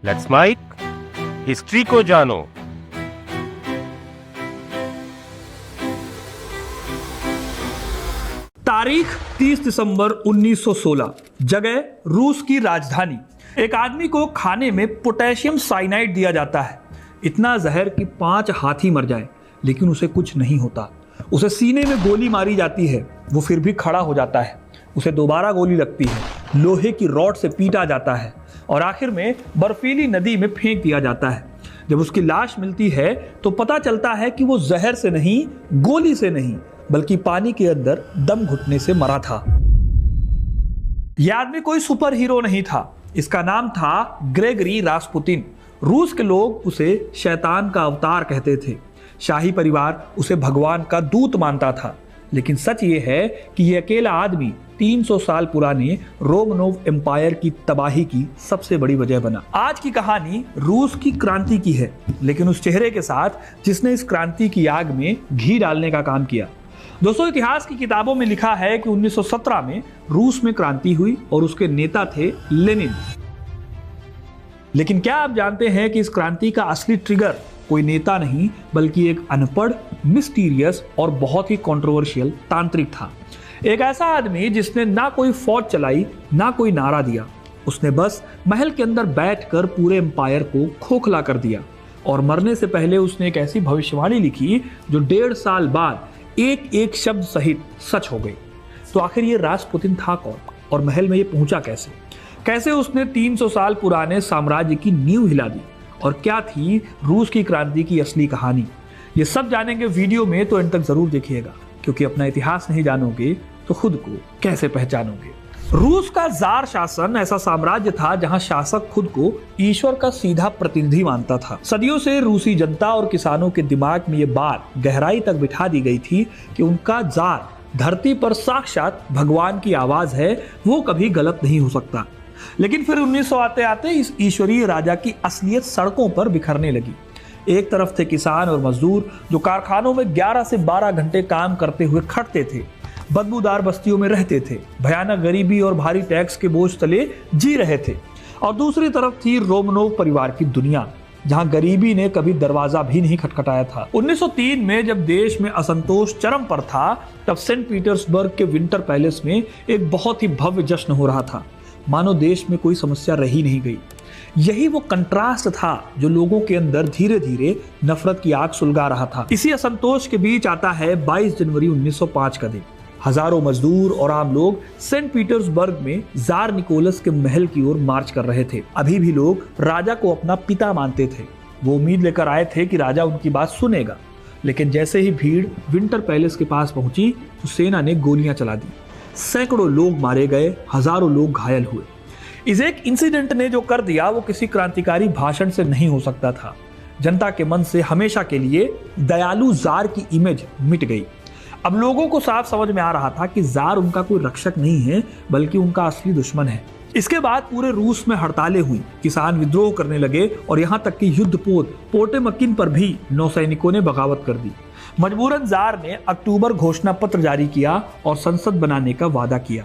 Let's mic, history को जानो। तारीख 30 दिसंबर 1916, जगह रूस की राजधानी। एक आदमी को खाने में पोटेशियम साइनाइड दिया जाता है, इतना जहर कि 5 हाथी मर जाए, लेकिन उसे कुछ नहीं होता। उसे सीने में गोली मारी जाती है, वो फिर भी खड़ा हो जाता है। उसे दोबारा गोली लगती है, लोहे की रॉड से पीटा जाता है और आखिर में बर्फीली नदी में फेंक दिया जाता है। जब उसकी लाश मिलती है तो पता चलता है कि वो जहर से नहीं, गोली से नहीं, बल्कि पानी के अंदर दम घुटने से मरा था। यह आदमी कोई सुपर हीरो नहीं था, इसका नाम था ग्रेगरी रास्पुतिन। रूस के लोग उसे शैतान का अवतार कहते थे। शाही परिवार उसे भगवान का दूत मानता था, लेकिन सच ये है कि यह अकेला आदमी 300 साल पुराने रोमनोव एम्पायर की तबाही की सबसे बड़ी वजह बना। आज की कहानी रूस की क्रांति की है, लेकिन उस चेहरे के साथ जिसने इस क्रांति की आग में घी डालने का काम किया। दोस्तों, इतिहास की किताबों में लिखा है कि 1917 में रूस में क्रांति हुई और उसके नेता थे लेनिन। लेकिन क्या आप जानते हैं कि इस क्रांति का असली ट्रिगर कोई नेता नहीं, बल्कि एक अनपढ़, मिस्टीरियस और बहुत ही कंट्रोवर्शियल तांत्रिक था। एक ऐसा आदमी जिसने ना कोई फौज चलाई, ना कोई नारा दिया। उसने बस महल के अंदर बैठकर पूरे एम्पायर को खोखला कर दिया और मरने से पहले उसने एक ऐसी भविष्यवाणी लिखी जो 1.5 साल बाद एक एक शब्द सहित सच हो गई। तो आखिर ये रास्पुतिन था कौन और महल में ये पहुंचा कैसे? कैसे उसने 300 साल पुराने साम्राज्य की नींव हिला दी? और क्या थी रूस की क्रांति की असली कहानी? ये सब जानेंगे वीडियो में, तो अंत तक जरूर देखिएगा, क्योंकि अपना इतिहास नहीं जानोगे तो खुद को कैसे पहचानोगे। रूस का जार शासन ऐसा साम्राज्य था जहां शासक खुद को ईश्वर का सीधा प्रतिनिधि मानता था। सदियों से रूसी जनता और किसानों के दिमाग में ये बात गहराई तक बिठा दी गई थी कि उनका जार धरती पर साक्षात भगवान की आवाज है, वो कभी गलत नहीं हो सकता। लेकिन फिर 1900 आते आते इस ईश्वरीय राजा की असलियत सड़कों पर बिखरने लगी। एक तरफ थे किसान और मजदूर जो कारखानों में 11 से 12 घंटे काम करते हुए खटते थे, बदबूदार बस्तियों में रहते थे, भयानक गरीबी और भारी टैक्स के बोझ तले जी रहे थे। और दूसरी तरफ थी रोमनोव परिवार की दुनिया, जहां गरीबी ने कभी दरवाजा भी नहीं खटखटाया था। 1903 में जब देश में असंतोष चरम पर था, तब सेंट पीटर्सबर्ग के विंटर पैलेस में एक बहुत ही भव्य जश्न हो रहा था, मानो देश में कोई समस्या रही नहीं गई। यही वो कंट्रास्ट था जो लोगों के अंदर धीरे धीरे नफरत की आग सुलगा रहा था। इसी असंतोष के बीच आता है 22 जनवरी 1905 का दिन। हजारों मजदूर और आम लोग सेंट पीटर्सबर्ग में जार निकोलस के महल की ओर मार्च कर रहे थे। अभी भी लोग राजा को अपना पिता मानते थे। वो उम्मीद लेकर आए थे कि राजा उनकी बात सुनेगा, लेकिन जैसे ही भीड़ विंटर पैलेस के पास पहुंची तो सेना ने गोलियां चला दी। सैकड़ों लोग मारे गए, हजारों लोग घायल हुए। इस एक इंसिडेंट ने जो कर दिया वो किसी क्रांतिकारी भाषण से नहीं हो सकता था। जनता के मन से हमेशा के लिए दयालु जार की इमेज मिट गई। अब लोगों को साफ समझ में आ रहा था कि जार उनका कोई रक्षक नहीं है, बल्कि उनका असली दुश्मन है। इसके बाद पूरे रूस में हड़तालें हुई, किसान विद्रोह करने लगे और यहाँ तक कि युद्धपोत पोटेमकिन पर भी नौसैनिकों ने बगावत कर दी। मजबूरन जार ने अक्टूबर घोषणा पत्र जारी किया और संसद बनाने का वादा किया।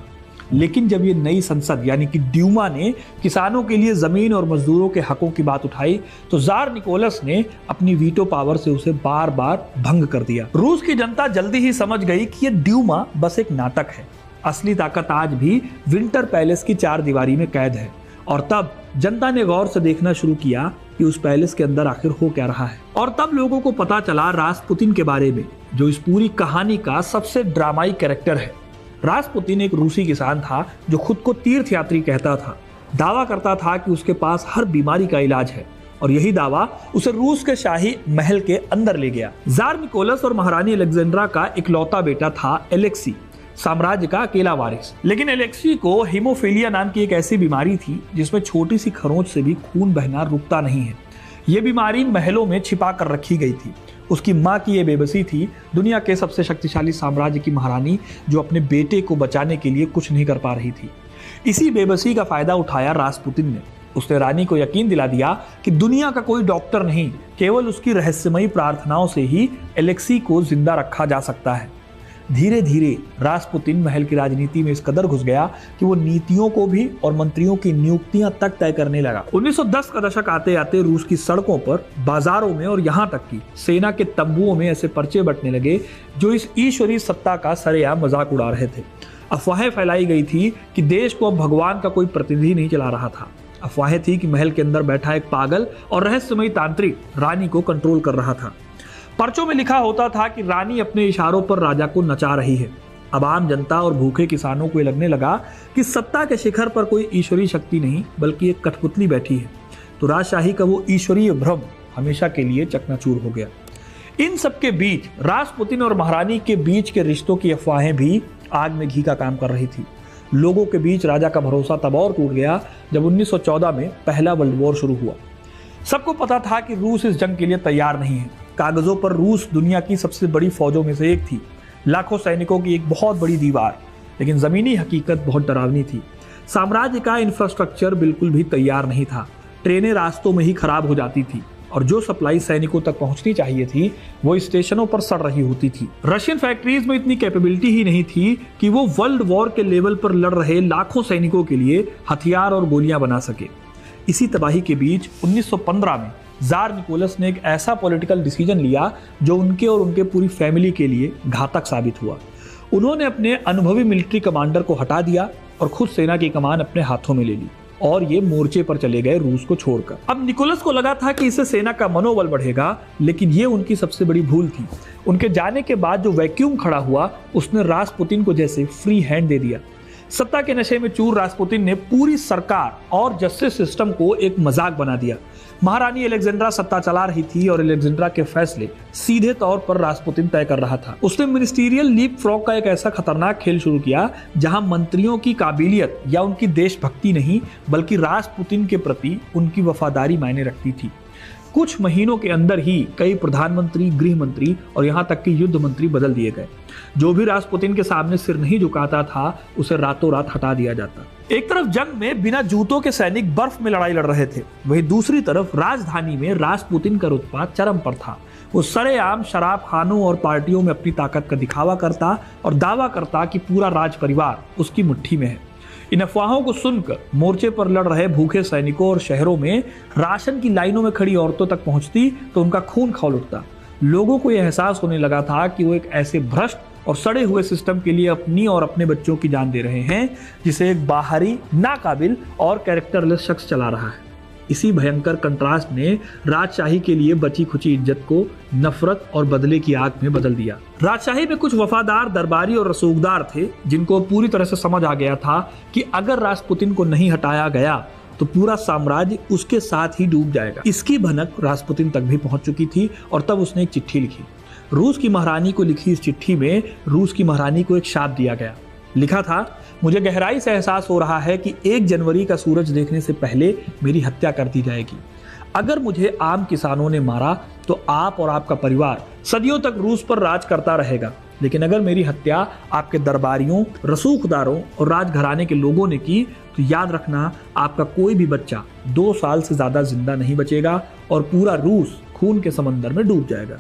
लेकिन जब ये नई संसद यानी कि ड्यूमा ने किसानों के लिए जमीन और मजदूरों के हकों की बात उठाई, तो जार निकोलस ने अपनी वीटो पावर से उसे बार बार भंग कर दिया। रूस की जनता जल्दी ही समझ गई कि ये ड्यूमा बस एक नाटक है। असली ताकत आज भी विंटर पैलेस की 4 दीवारी में कैद है। और तब जनता ने गौर से देखना शुरू किया कि उस पैलेस के अंदर आखिर हो क्या रहा है। और तब लोगों को पता चला रास्पुतिन के बारे में, जो इस पूरी कहानी का सबसे ड्रामाई कैरेक्टर है। रास्पुतिन एक रूसी किसान था जो खुद को तीर्थयात्री कहता था। दावा करता था कि उसके पास हर बीमारी का इलाज है, और यही दावा उसे रूस के शाही महल के अंदर ले गया। जार निकोलस और महारानी अलेक्जेंड्रा का इकलौता बेटा था एलेक्सी, साम्राज्य का अकेला वारिस। लेकिन एलेक्सी को हीमोफीलिया नाम की एक ऐसी बीमारी थी जिसमें छोटी सी खरोंच से भी खून बहना रुकता नहीं है। ये बीमारी महलों में छिपा कर रखी गई थी। उसकी माँ की ये बेबसी थी, दुनिया के सबसे शक्तिशाली साम्राज्य की महारानी, जो अपने बेटे को बचाने के लिए कुछ नहीं कर पा रही थी। इसी बेबसी का फायदा उठाया रास्पुतिन ने। उसने रानी को यकीन दिला दिया कि दुनिया का कोई डॉक्टर नहीं, केवल उसकी रहस्यमयी प्रार्थनाओं से ही एलेक्सी को जिंदा रखा जा सकता है। धीरे धीरे रासपुतिन महल की राजनीति में इस कदर घुस गया कि वो नीतियों को भी और मंत्रियों की नियुक्तियां तक तय करने लगा। 1910 का दशक आते आते रूस की सड़कों पर, बाजारों में और यहाँ तक कि सेना के तंबुओं में ऐसे पर्चे बंटने लगे जो इस ईश्वरीय सत्ता का सरेआम मजाक उड़ा रहे थे। अफवाहें फैलाई गई थी कि देश को अब भगवान का कोई प्रतिनिधि नहीं चला रहा था। अफवाहें थी कि महल के अंदर बैठा एक पागल और रहस्यमयी तांत्रिक रानी को कंट्रोल कर रहा था। पर्चों में लिखा होता था कि रानी अपने इशारों पर राजा को नचा रही है। अब आम जनता और भूखे किसानों को लगने लगा कि सत्ता के शिखर पर कोई ईश्वरीय शक्ति नहीं बल्कि एक कठपुतली बैठी है। तो राजशाही का वो ईश्वरीय भ्रम हमेशा के लिए चकनाचूर हो गया। इन सबके बीच रासपुतिन और महारानी के बीच के रिश्तों की अफवाहें भी आग में घी का काम कर रही थी। लोगों के बीच राजा का भरोसा तब और टूट गया जब 1914 में पहला वर्ल्ड वॉर शुरू हुआ। सबको पता था कि रूस इस जंग के लिए तैयार नहीं है। कागजों पर रूस दुनिया की सबसे बड़ी फौजों में से एक थी, लाखों सैनिकों की एक बहुत बड़ी दीवार, लेकिन जमीनी हकीकत बहुत डरावनी थी। साम्राज्य का इंफ्रास्ट्रक्चर बिल्कुल भी तैयार नहीं था। ट्रेनें रास्तों में ही खराब हो जाती थी और जो सप्लाई सैनिकों तक पहुंचनी चाहिए थी वो स्टेशनों पर सड़ रही होती थी। रशियन फैक्ट्रीज में इतनी कैपेबिलिटी ही नहीं थी कि वो वर्ल्ड वॉर के लेवल पर लड़ रहे लाखों सैनिकों के लिए हथियार और गोलियां बना सके। इसी तबाही के बीच 1915 में जार निकोलस ने एक ऐसा पॉलिटिकल डिसीजन लिया जो उनके और उनके पूरी फैमिली के लिए घातक साबित हुआ। उन्होंने अपने अनुभवी मिलिट्री कमांडर को हटा दिया और खुद सेना की कमान अपने हाथों में ले ली और ये मोर्चे पर चले गए रूस को छोड़कर। अब निकोलस को लगा था कि इससे सेना का मनोबल बढ़ेगा, लेकिन ये उनकी सबसे बड़ी भूल थी। उनके जाने के बाद जो वैक्यूम खड़ा हुआ उसने रासपुतिन को जैसे फ्री हैंड दे दिया। सत्ता के नशे में चूर रासपुतिन ने पूरी सरकार और जस्टिस सिस्टम को एक मजाक बना दिया। महारानी अलेक्जेंड्रा सत्ता चला रही थी और अलेक्जेंड्रा के फैसले सीधे तौर पर रासपुतिन तय कर रहा था। उसने मिनिस्टीरियल लीप फ्रॉग का एक ऐसा खतरनाक खेल शुरू किया जहां मंत्रियों की काबिलियत या उनकी देशभक्ति नहीं बल्कि रासपुतिन के प्रति उनकी वफादारी मायने रखती थी। कुछ महीनों के अंदर ही कई प्रधानमंत्री, गृह मंत्री और यहाँ तक कि युद्ध मंत्री बदल दिए गए। जो भी रासपुतिन के सामने सिर नहीं झुकाता था उसे रातों रात हटा दिया जाता। एक तरफ जंग में बिना जूतों के सैनिक बर्फ में लड़ाई लड़ रहे थे, वहीं दूसरी तरफ राजधानी में रासपुतिन का रुतबा चरम पर था। वो सरेआम शराब खानों और पार्टियों में अपनी ताकत का दिखावा करता और दावा करता कि पूरा राज परिवार उसकी मुट्ठी में है। इन अफवाहों को सुनकर मोर्चे पर लड़ रहे भूखे सैनिकों और शहरों में राशन की लाइनों में खड़ी औरतों तक पहुंचती तो उनका खून खौल उठता। लोगों को यह एहसास होने लगा था कि वो एक ऐसे भ्रष्ट और सड़े हुए सिस्टम के लिए अपनी और अपने बच्चों की जान दे रहे हैं जिसे एक बाहरी, नाकाबिल और कैरेक्टरलेस शख्स चला रहा है। इसी भयंकर कंट्रास्ट ने राजशाही के लिए बची खुची इज्जत को नफरत और बदले की आग में बदल दिया। राजशाही में कुछ वफादार दरबारी और रसूखदार थे जिनको पूरी तरह से समझ आ गया था कि अगर रासपुतिन को नहीं हटाया गया तो पूरा साम्राज्य उसके साथ ही डूब जाएगा। इसकी भनक रासपुतिन तक भी पहुंच चुकी थी और तब उसने एक चिट्ठी लिखी। रूस की महारानी को लिखी इस चिट्ठी में रूस की महारानी को एक शाप दिया गया। लिखा था, मुझे गहराई से एहसास हो रहा है कि 1 जनवरी का सूरज देखने से पहले मेरी हत्या कर दी जाएगी। अगर मुझे आम किसानों ने मारा तो आप और आपका परिवार सदियों तक रूस पर राज करता रहेगा, लेकिन अगर मेरी हत्या आपके दरबारियों, रसूखदारों और राजघराने के लोगों ने की तो याद रखना आपका कोई भी बच्चा 2 साल से ज्यादा जिंदा नहीं बचेगा और पूरा रूस खून के समंदर में डूब जाएगा।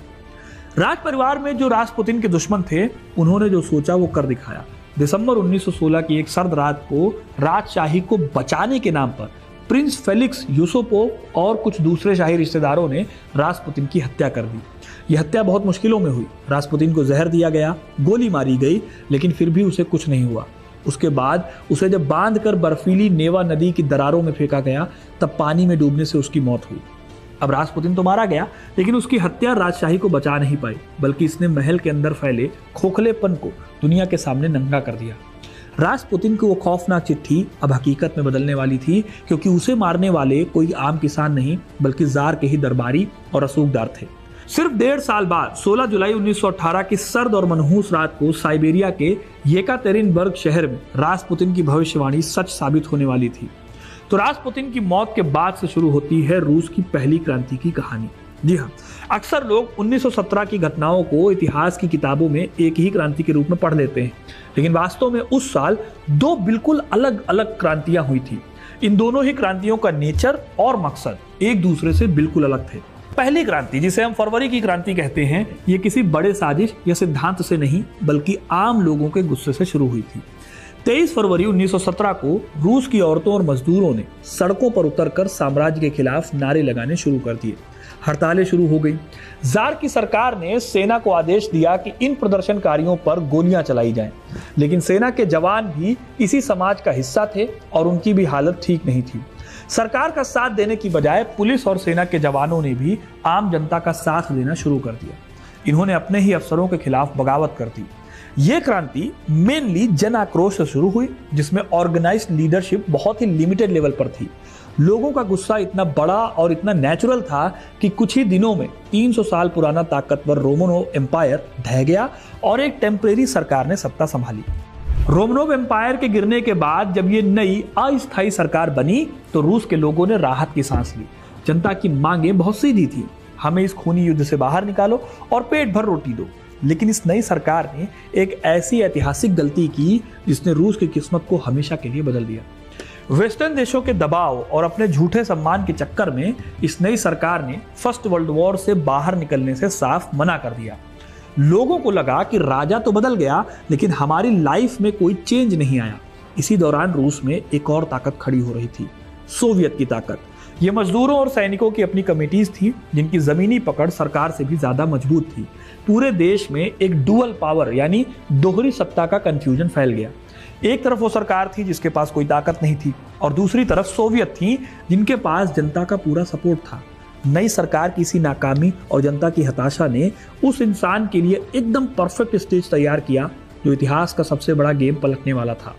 राज परिवार में जो रासपुतिन के दुश्मन थे उन्होंने जो सोचा वो कर दिखाया। दिसंबर 1916 की एक सर्द रात को राजशाही को बचाने के नाम पर प्रिंस फेलिक्स यूसुपोव और कुछ दूसरे शाही रिश्तेदारों ने रासपुतिन की हत्या कर दी। यह हत्या बहुत मुश्किलों में हुई। रासपुतिन को जहर दिया गया, गोली मारी गई, लेकिन फिर भी उसे कुछ नहीं हुआ। उसके बाद उसे जब बांधकर बर्फीली नेवा नदी की दरारों में फेंका गया तब पानी में डूबने से उसकी मौत हुई। अब रासपुतिन तो मारा गया, लेकिन उसकी हत्या राजशाही को बचा नहीं पाई, बल्कि इसने महल के अंदर फैले खोखलेपन को दुनिया के सामने नंगा कर दिया। रासपुतिन की वो खौफनाक चिट्ठी अब हकीकत में बदलने वाली थी, क्योंकि उसे मारने वाले कोई आम किसान नहीं बल्कि जार के ही दरबारी और रसूखदार थे। सिर्फ 1.5 साल बाद 16 जुलाई 1918 की सर्द और मनहूस रात को साइबेरिया के येकातेरिनबर्ग शहर में रासपुतिन की भविष्यवाणी सच साबित होने वाली थी। तो रासपुतिन की मौत के बाद से शुरू होती है रूस की पहली क्रांति की कहानी। जी हाँ, अक्सर लोग 1917 की घटनाओं को इतिहास की किताबों में एक ही क्रांति के रूप में पढ़ लेते हैं, लेकिन वास्तव में उस साल 2 बिल्कुल अलग अलग क्रांतियां हुई थी। इन दोनों ही क्रांतियों का नेचर और मकसद एक दूसरे से बिल्कुल अलग थे। पहली क्रांति, जिसे हम फरवरी की क्रांति कहते हैं, ये किसी बड़े साजिश या सिद्धांत से नहीं बल्कि आम लोगों के गुस्से से शुरू हुई थी। 23 फरवरी 1917 को रूस की औरतों और मजदूरों ने सड़कों पर उतरकर साम्राज्य के खिलाफ नारे लगाने शुरू कर दिए। हड़तालें शुरू हो गई। जार की सरकार ने सेना को आदेश दिया कि इन प्रदर्शनकारियों पर गोलियां चलाई जाएं, लेकिन सेना के जवान भी इसी समाज का हिस्सा थे और उनकी भी हालत ठीक नहीं थी। सरकार का साथ देने की बजाय पुलिस और सेना के जवानों ने भी आम जनता का साथ देना शुरू कर दिया। इन्होंने अपने ही अफसरों के खिलाफ बगावत कर दी। ये क्रांति मेनली जन आक्रोश से शुरू हुई, जिसमें ऑर्गेनाइज्ड लीडरशिप बहुत ही लिमिटेड लेवल पर थी। लोगों का गुस्सा इतना बड़ा और इतना नेचुरल था कि कुछ ही दिनों में 300 साल पुराना ताकतवर रोमनोव एम्पायर ढह गया और एक टेम्परेरी सरकार ने सत्ता संभाली। रोमनोव एम्पायर के गिरने के बाद जब ये नई अस्थायी सरकार बनी तो रूस के लोगों ने राहत की सांस ली। जनता की मांगें बहुत सीधी थी, हमें इस खूनी युद्ध से बाहर निकालो और पेट भर रोटी दो। लेकिन इस नई सरकार ने एक ऐसी ऐतिहासिक गलती की जिसने रूस की किस्मत को हमेशा के लिए बदल दिया। वेस्टर्न देशों के दबाव और अपने झूठे सम्मान के चक्कर में इस नई सरकार ने फर्स्ट वर्ल्ड वॉर से बाहर निकलने से साफ मना कर दिया। लोगों को लगा कि राजा तो बदल गया लेकिन हमारी लाइफ में कोई चेंज नहीं आया। इसी दौरान रूस में एक और ताकत खड़ी हो रही थी, सोवियत की ताकत। ये मजदूरों और सैनिकों की अपनी कमिटीज थी जिनकी जमीनी पकड़ सरकार से भी ज्यादा मजबूत थी। पूरे देश में एक डुअल पावर यानी दोहरी सत्ता का कंफ्यूजन फैल गया। एक तरफ वो सरकार थी जिसके पास कोई ताकत नहीं थी और दूसरी तरफ सोवियत थी जिनके पास जनता का पूरा सपोर्ट था। नई सरकार की इसी नाकामी और जनता की हताशा ने उस इंसान के लिए एकदम परफेक्ट स्टेज तैयार किया जो इतिहास का सबसे बड़ा गेम पलटने वाला था।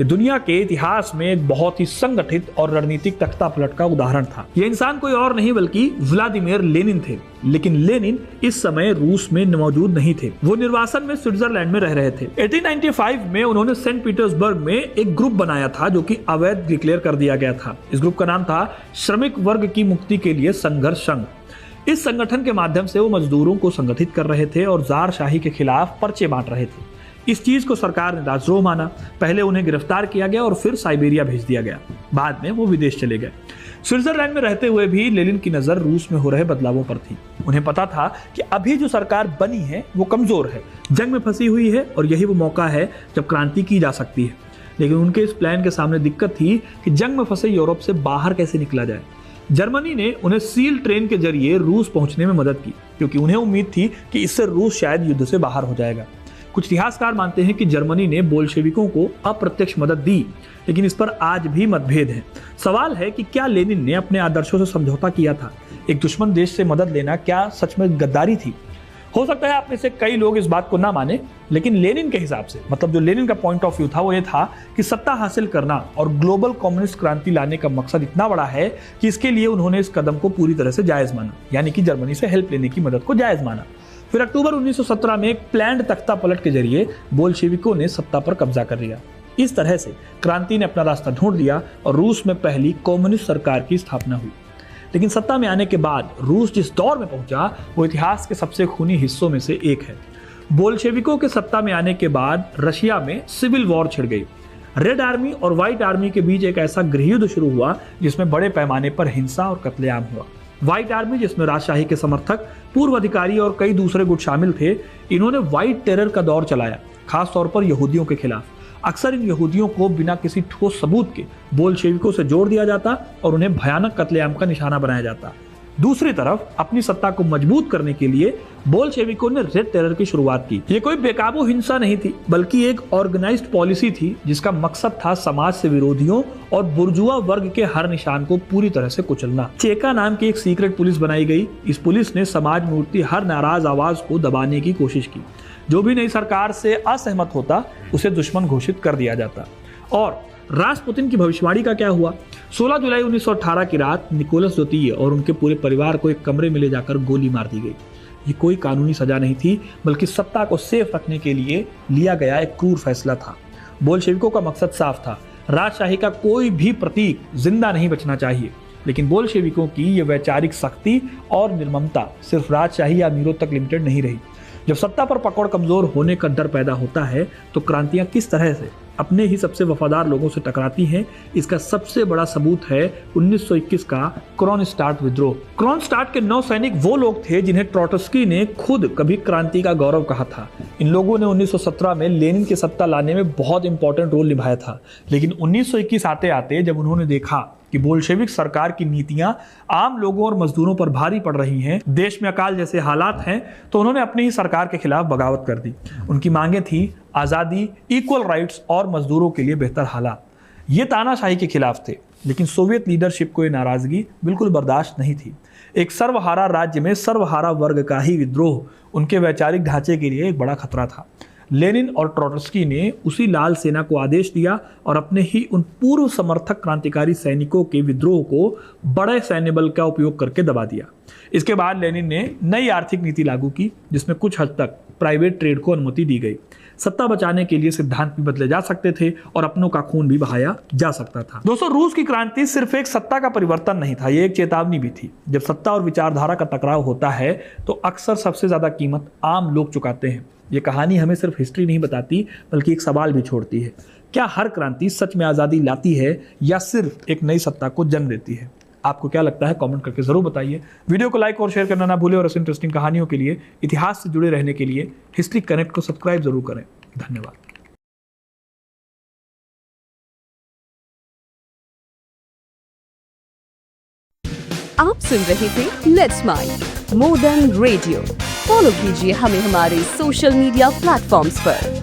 ये दुनिया के इतिहास में एक बहुत ही संगठित और रणनीतिक तख्तापलट का उदाहरण था। ये इंसान कोई और नहीं बल्कि व्लादिमीर लेनिन थे। लेकिन लेनिन इस समय रूस में मौजूद नहीं थे, वो निर्वासन में स्विट्जरलैंड में रह रहे थे। 1895 में उन्होंने सेंट पीटर्सबर्ग में एक ग्रुप बनाया था जो कि अवैध डिक्लेयर कर दिया गया था। इस ग्रुप का नाम था श्रमिक वर्ग की मुक्ति के लिए संघर्ष संघ। इस संगठन के माध्यम से वो मजदूरों को संगठित कर रहे थे और जार शाही के खिलाफ पर्चे बांट रहे थे। इस चीज को सरकार ने राजद्रोह माना। पहले उन्हें गिरफ्तार किया गया और फिर साइबेरिया भेज दिया गया। बाद में वो विदेश चले गए। स्विट्जरलैंड में रहते हुए भी लेनिन की नजर रूस में हो रहे बदलावों पर थी। उन्हें पता था कि अभी जो सरकार बनी है वो कमजोर है, जंग में फंसी हुई है और यही वो मौका है जब क्रांति की जा सकती है। लेकिन उनके इस प्लान के सामने दिक्कत थी कि जंग में फंसे यूरोप से बाहर कैसे निकला जाए। जर्मनी ने उन्हें सील ट्रेन के जरिए रूस पहुंचने में मदद की क्योंकि उन्हें उम्मीद थी कि इससे रूस शायद युद्ध से बाहर हो जाएगा। कुछ इतिहासकार मानते हैं कि जर्मनी ने बोल्शेविकों को अप्रत्यक्ष मदद दी, लेकिन इस पर आज भी मतभेद है। सवाल है कि क्या लेनिन ने अपने आदर्शों से समझौता किया था? एक दुश्मन देश से मदद लेना क्या सच में गद्दारी थी? हो सकता है आप में से कई लोग इस बात को ना माने, लेकिन लेनिन के हिसाब से, मतलब जो लेनिन का पॉइंट ऑफ व्यू था वो ये था कि सत्ता हासिल करना और ग्लोबल कम्युनिस्ट क्रांति लाने का मकसद इतना बड़ा है कि इसके लिए उन्होंने इस कदम को पूरी तरह से जायज माना, यानी कि जर्मनी से हेल्प लेने की मदद को जायज माना। फिर अक्टूबर 1917 में एक प्लान्ड तख्तापलट के जरिए बोल्शेविकों ने सत्ता पर कब्जा कर लिया। इस तरह से क्रांति ने अपना रास्ता ढूंढ लिया और रूस में पहली कम्युनिस्ट सरकार की स्थापना हुई। लेकिन सत्ता में आने के बाद रूस जिस दौर में पहुंचा वो इतिहास के सबसे खूनी हिस्सों में से एक है। बोल्शेविकों के सत्ता में आने के बाद रशिया में सिविल वॉर छिड़ गई। रेड आर्मी और व्हाइट आर्मी के बीच एक ऐसा गृहयुद्ध शुरू हुआ जिसमें बड़े पैमाने पर हिंसा और कत्लेआम हुआ। व्हाइट आर्मी, जिसमें राजशाही के समर्थक, पूर्व अधिकारी और कई दूसरे गुट शामिल थे, इन्होंने व्हाइट टेरर का दौर चलाया, खास तौर पर यहूदियों के खिलाफ। अक्सर इन यहूदियों को बिना किसी ठोस सबूत के बोल्शेविकों से जोड़ दिया जाता और उन्हें भयानक कत्लेआम का निशाना बनाया जाता। दूसरी तरफ अपनी सत्ता को मजबूत करने के लिए बोल्शेविकों ने रेड टेरर की शुरुआत की। ये कोई बेकाबू हिंसा नहीं थी बल्कि एक ऑर्गेनाइज्ड पॉलिसी थी जिसका मकसद था समाज से विरोधियों और बुर्जुआ वर्ग के हर निशान को पूरी तरह से कुचलना। चेका नाम की एक सीक्रेट पुलिस बनाई गई। इस पुलिस ने समाज में उठती हर नाराज आवाज को दबाने की कोशिश की। जो भी नई सरकार से असहमत होता उसे दुश्मन घोषित कर दिया जाता। और रास्पुतिन की भविष्यवाणी का क्या हुआ? 16 जुलाई 1918 की रात निकोलस द्वितीय और उनके पूरे परिवार को एक कमरे में ले जाकर गोली मार दी गई। ये कोई कानूनी सजा नहीं थी बल्कि सत्ता को सेफ रखने के लिए लिया गया एक क्रूर फैसला था। बोल्शेविकों का मकसद साफ था, राजशाही का कोई भी प्रतीक जिंदा नहीं बचना चाहिए। लेकिन बोल्शेविकों की यह वैचारिक सख्ती और निर्ममता सिर्फ राजशाही या अमीरों तक लिमिटेड नहीं रही। जब सत्ता पर पकड़ कमजोर होने का डर पैदा होता है तो क्रांतियां किस तरह से अपने ही सबसे वफादार लोगों से टकराती हैं, इसका सबसे बड़ा सबूत है 1921 का क्रोनस्टार्ट विद्रोह। क्रोनस्टार्ट के 9 सैनिक वो लोग थे जिन्हें ट्रॉटस्की ने खुद कभी क्रांति का गौरव कहा था। इन लोगों ने 1917 में लेनिन की सत्ता लाने में बहुत इंपॉर्टेंट रोल निभाया था, लेकिन 1921 आते आते जब उन्होंने देखा कि बोल्शेविक सरकार की नीतियां आम लोगों और मजदूरों पर भारी पड़ रही हैं, देश में अकाल जैसे हालात हैं, तो उन्होंने अपनी ही सरकार के खिलाफ बगावत कर दी। उनकी मांगें थी आज़ादी, इक्वल राइट्स और मजदूरों के लिए बेहतर हालात। ये तानाशाही के खिलाफ थे, लेकिन सोवियत लीडरशिप को ये नाराजगी बिल्कुल बर्दाश्त नहीं थी। एक सर्वहारा राज्य में सर्वहारा वर्ग का ही विद्रोह उनके वैचारिक ढांचे के लिए एक बड़ा खतरा था। लेनिन और ट्रॉटस्की ने उसी लाल सेना को आदेश दिया और अपने ही उन पूर्व समर्थक क्रांतिकारी सैनिकों के विद्रोह को बड़े सैन्य बल का उपयोग करके दबा दिया। इसके बाद लेनिन ने नई आर्थिक नीति लागू की, जिसमें कुछ हद तक प्राइवेट ट्रेड को अनुमति दी गई। सत्ता बचाने के लिए सिद्धांत भी बदले जा सकते थे और अपनों का खून भी बहाया जा सकता था। दोस्तों, रूस की क्रांति सिर्फ एक सत्ता का परिवर्तन नहीं था, ये एक चेतावनी भी थी। जब सत्ता और विचारधारा का टकराव होता है तो अक्सर सबसे ज्यादा कीमत आम लोग चुकाते हैं। ये कहानी हमें सिर्फ हिस्ट्री नहीं बताती, बल्कि एक सवाल भी छोड़ती है। क्या हर क्रांति सच में आज़ादी लाती है या सिर्फ एक नई सत्ता को जन्म देती है? आपको क्या लगता है? कमेंट करके जरूर बताइए। वीडियो को लाइक और शेयर करना ना भूलें और ऐसी इंटरेस्टिंग कहानियों के लिए, इतिहास से जुड़े रहने के लिए हिस्ट्री कनेक्ट को सब्सक्राइब जरूर करें। धन्यवाद। आप सुन रहे थे let's mind more than radio. Follow कीजिए हमें हमारे सोशल मीडिया प्लेटफॉर्म्स पर।